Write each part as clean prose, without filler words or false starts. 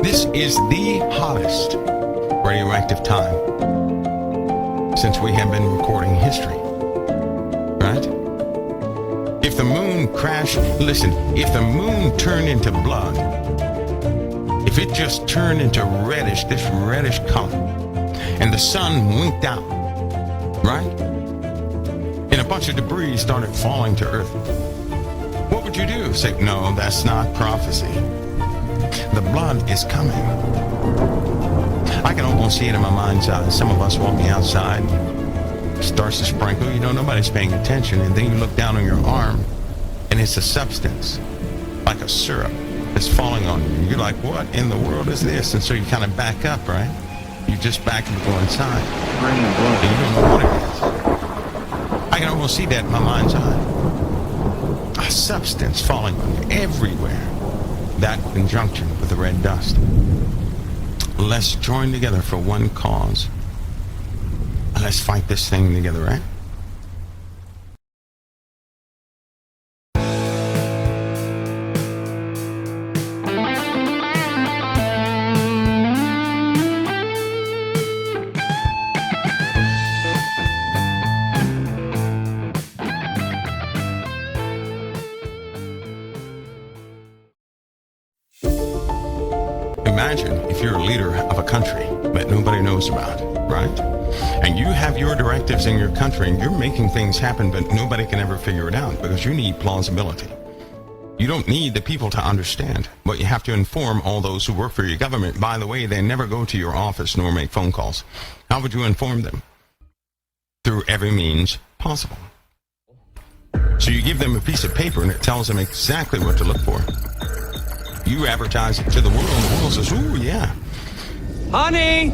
This is the hottest radioactive time since we have been recording history, right? If the moon crashed, listen, if the moon turned into blood, if it just turned into reddish, this reddish color, and the sun winked out, right? And a bunch of debris started falling to Earth, what would you do? Say, no, that's not prophecy. The blood is coming. I can almost see it in my mind's eye. Some of us walking outside, starts to sprinkle, nobody's paying attention, and then you look down on your arm, and it's a substance, like a syrup, that's falling on you. You're like, what in the world is this? And so you kind of back up, right? You just back up and go inside. And you don't know what it is. I can almost see that in my mind's eye. A substance falling on you everywhere. That in conjunction with the red dust. Let's join together for one cause. Let's fight this thing together, right? Imagine if you're a leader of a country that nobody knows about, right? And you have your directives in your country and you're making things happen, but nobody can ever figure it out because you need plausibility. You don't need the people to understand, but you have to inform all those who work for your government. By the way, they never go to your office nor make phone calls. How would you inform them? Through every means possible. So you give them a piece of paper and it tells them exactly what to look for. You advertise it to the world, and the world says, ooh, yeah. Honey,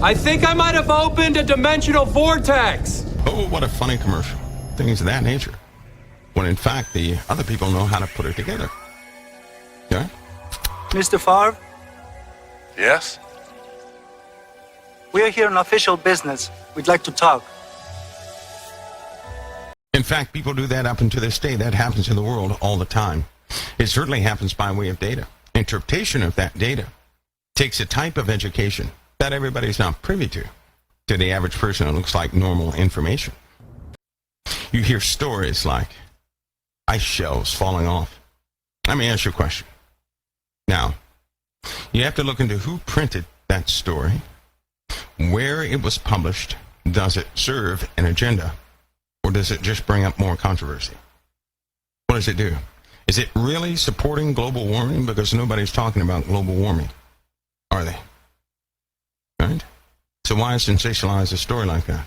I think I might have opened a dimensional vortex. Oh, what a funny commercial. Things of that nature. When in fact, the other people know how to put it together. Yeah? Mr. Favre? Yes? We are here on official business. We'd like to talk. In fact, people do that up until this day. That happens in the world all the time. It certainly happens by way of data. Interpretation of that data takes a type of education that everybody's not privy to. To the average person, it looks like normal information. You hear stories like ice shelves falling off. Let me ask you a question. Now, you have to look into who printed that story, where it was published, does it serve an agenda, or does it just bring up more controversy? What does it do? Is it really supporting global warming? Because nobody's talking about global warming, are they? Right? So why sensationalize a story like that?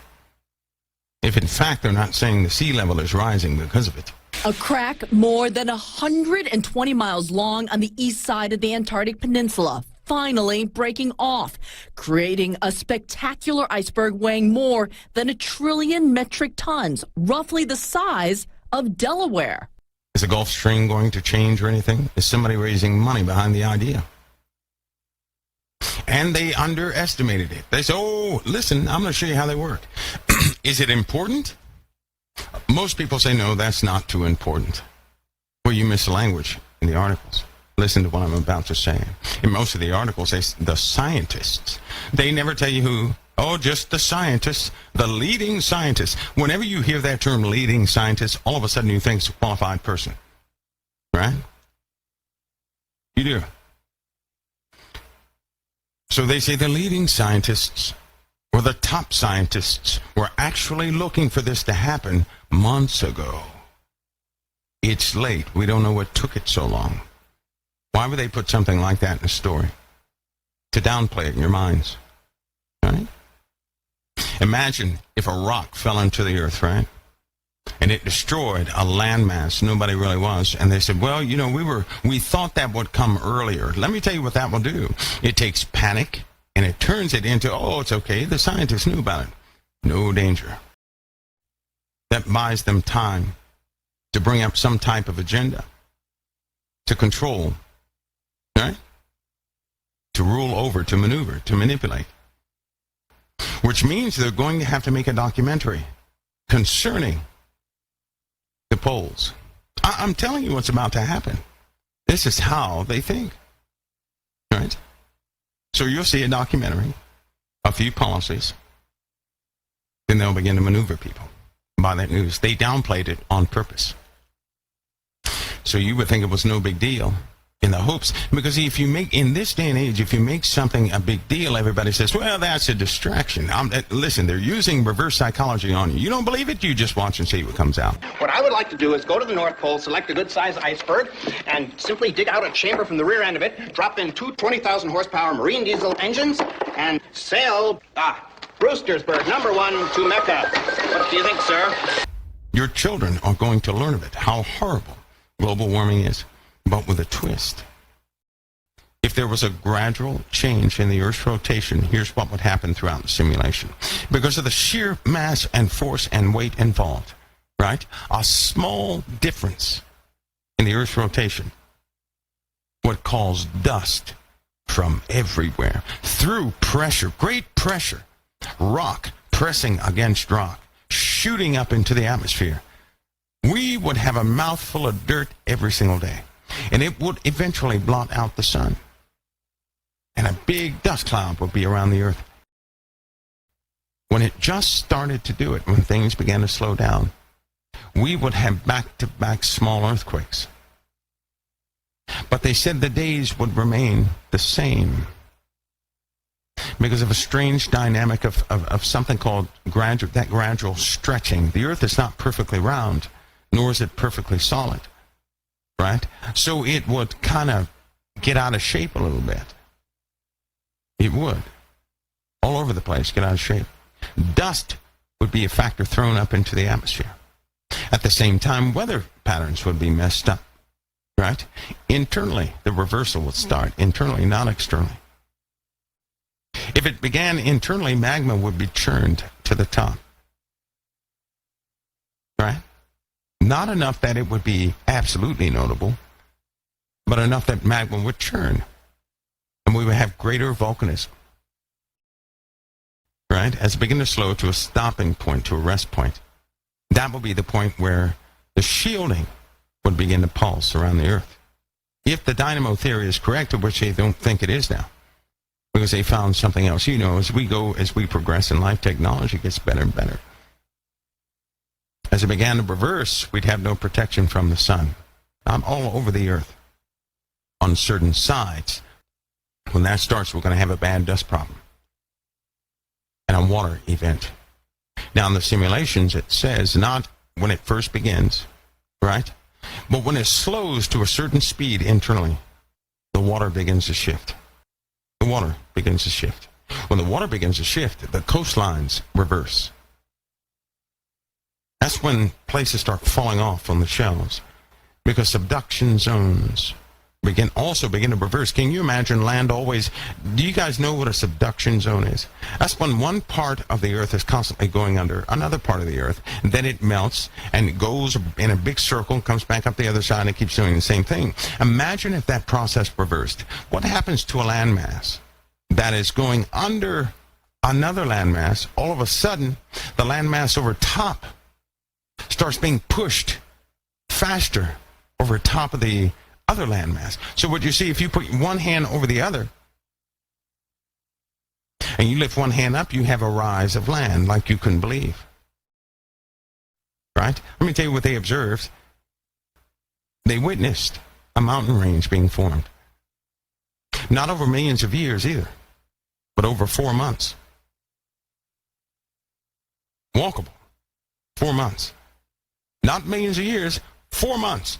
If in fact they're not saying the sea level is rising because of it. A crack more than 120 miles long on the east side of the Antarctic Peninsula, finally breaking off, creating a spectacular iceberg weighing more than 1 trillion metric tons, roughly the size of Delaware. Is the Gulf Stream going to change or anything? Is somebody raising money behind the idea? And they underestimated it. They say, oh, listen, I'm going to show you how they work. Is it important? Most people say, no, that's not too important. Well, you miss the language in the articles. Listen to what I'm about to say. In most of the articles, the scientists, they never tell you who. Oh, just the scientists, the leading scientists. Whenever you hear that term leading scientist, all of a sudden you think it's a qualified person. Right? You do. So they say the leading scientists or the top scientists were actually looking for this to happen months ago. It's late. We don't know what took it so long. Why would they put something like that in a story? To downplay it in your minds. Right? Imagine if a rock fell into the earth, right? And it destroyed a landmass nobody really was. And they said, well, we thought that would come earlier. Let me tell you what that will do. It takes panic and it turns it into, oh, it's okay. The scientists knew about it. No danger. That buys them time to bring up some type of agenda, to control, right? To rule over, to maneuver, to manipulate. Which means they're going to have to make a documentary concerning the polls. I'm telling you what's about to happen. This is how they think. Right? So you'll see a documentary, a few policies, then they'll begin to maneuver people by that news. They downplayed it on purpose. So you would think it was no big deal in the hopes, because if you make, in this day and age, if you make something a big deal, everybody says, well, that's a distraction. Listen, they're using reverse psychology on you. You don't believe it? You just watch and see what comes out. What I would like to do is go to the North Pole, select a good-sized iceberg, and simply dig out a chamber from the rear end of it, drop in two 20,000 horsepower marine diesel engines, and sail, Brewstersburg, #1 to Mecca. What do you think, sir? Your children are going to learn of it, how horrible global warming is, but with a twist. If there was a gradual change in the Earth's rotation, here's what would happen throughout the simulation. Because of the sheer mass and force and weight involved, right? A small difference in the Earth's rotation would cause dust from everywhere through pressure, great pressure, rock pressing against rock, shooting up into the atmosphere. We would have a mouthful of dirt every single day, and it would eventually blot out the sun. And a big dust cloud would be around the Earth. When it just started to do it, when things began to slow down, we would have back-to-back small earthquakes. But they said the days would remain the same because of a strange dynamic of something called gradual stretching. The Earth is not perfectly round, nor is it perfectly solid, right? So it would kind of get out of shape a little bit. It would. All over the place, get out of shape. Dust would be a factor thrown up into the atmosphere. At the same time, weather patterns would be messed up, right? Internally, the reversal would start. Internally, not externally. If it began internally, magma would be churned to the top, right? Not enough that it would be absolutely notable, but enough that magma would churn. And we would have greater volcanism, right? As it begins to slow to a stopping point, to a rest point. That will be the point where the shielding would begin to pulse around the Earth. If the dynamo theory is correct, of which they don't think it is now, because they found something else. You know, as we progress in life, technology gets better and better. As it began to reverse, we'd have no protection from the sun. All over the Earth, on certain sides. When that starts, we're going to have a bad dust problem and a water event. Now, in the simulations, it says not when it first begins, right? But when it slows to a certain speed internally, the water begins to shift. The water begins to shift. When the water begins to shift, the coastlines reverse. That's when places start falling off on the shelves, because subduction zones begin to reverse. Can you imagine land always? Do you guys know what a subduction zone is? That's when one part of the Earth is constantly going under another part of the Earth, and then it melts and it goes in a big circle and comes back up the other side and it keeps doing the same thing. Imagine if that process reversed. What happens to a landmass that is going under another landmass? All of a sudden, the landmass over top starts being pushed faster over top of the other landmass. So what you see, if you put one hand over the other and you lift one hand up, you have a rise of land like you couldn't believe. Right? Let me tell you what they observed. They witnessed a mountain range being formed. Not over millions of years either, but over 4 months. Walkable. 4 months. Not millions of years, 4 months.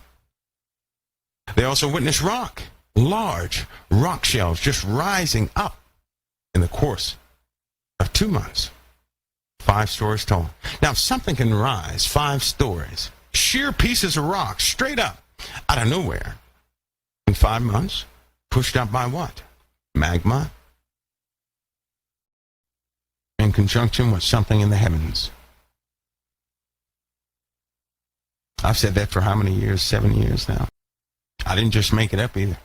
They also witnessed large rock shells just rising up in the course of 2 months, 5 stories tall. Now, if something can rise 5 stories, sheer pieces of rock straight up out of nowhere in 5 months, pushed up by what? Magma in conjunction with something in the heavens. I've said that for how many years? 7 years now. I didn't just make it up either.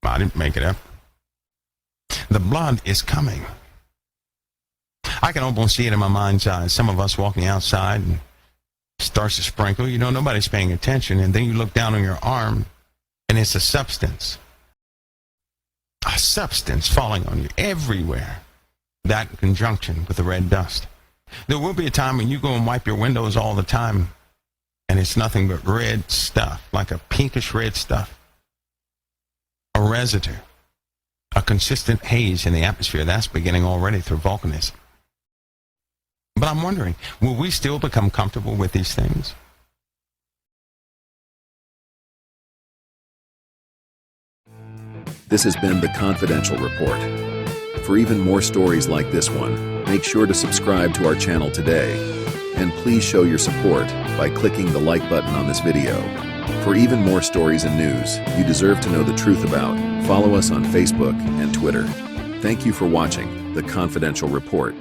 I didn't make it up. The blood is coming. I can almost see it in my mind's eye. Some of us walking outside and starts to sprinkle. You know, nobody's paying attention. And then you look down on your arm And it's a substance falling on you everywhere. That in conjunction with the red dust. There will be a time when you go and wipe your windows all the time, and it's nothing but red stuff, like a pinkish red stuff. A residue, a consistent haze in the atmosphere. That's beginning already through volcanism. But I'm wondering, will we still become comfortable with these things? This has been the Confidential Report. For even more stories like this one, make sure to subscribe to our channel today. And please show your support by clicking the like button on this video. For even more stories and news you deserve to know the truth about, follow us on Facebook and Twitter. Thank you for watching the Confidential Report.